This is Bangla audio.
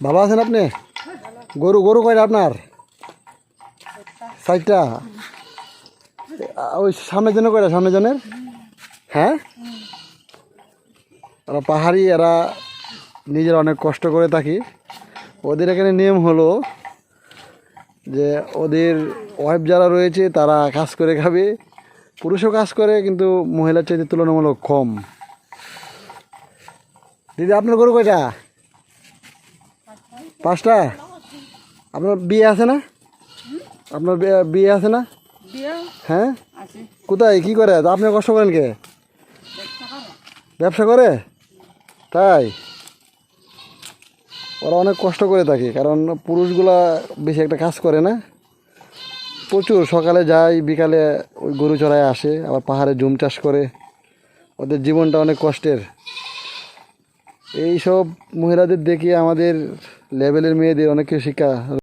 ভালো আছেন আপনি? গরু গরু কয়টা আপনার? 4টা। ওই সামনের জন্য কয়টা? সামনের জনের? হ্যাঁ, ওরা পাহাড়ি, এরা নিজের অনেক কষ্ট করে থাকি। ওদের এখানে নিয়ম হলো যে ওদের ওয়াইফ যারা রয়েছে তারা কাজ করে খাবে, পুরুষও কাজ করে, কিন্তু মহিলার চাইতে তুলনামূলক কম। দিদি, আপনার গরু কয়টা? 5টা। আপনার বিয়ে আছে না? আপনার বিয়ে আছে না? হ্যাঁ, কোথায়, কি করে? আপনি কষ্ট করেন কে? ব্যবসা করে? তাই? ওরা অনেক কষ্ট করে থাকে, কারণ পুরুষগুলা বেশি একটা কাজ করে না। প্রচুর সকালে যায়, বিকালে ওই গরু চড়ায় আসে, আবার পাহাড়ে জুম চাষ করে। ওদের জীবনটা অনেক কষ্টের। এই সব মহিলাদের দেখে আমাদের লেভেলের মেয়েদের অনেক কিছু শিক্ষা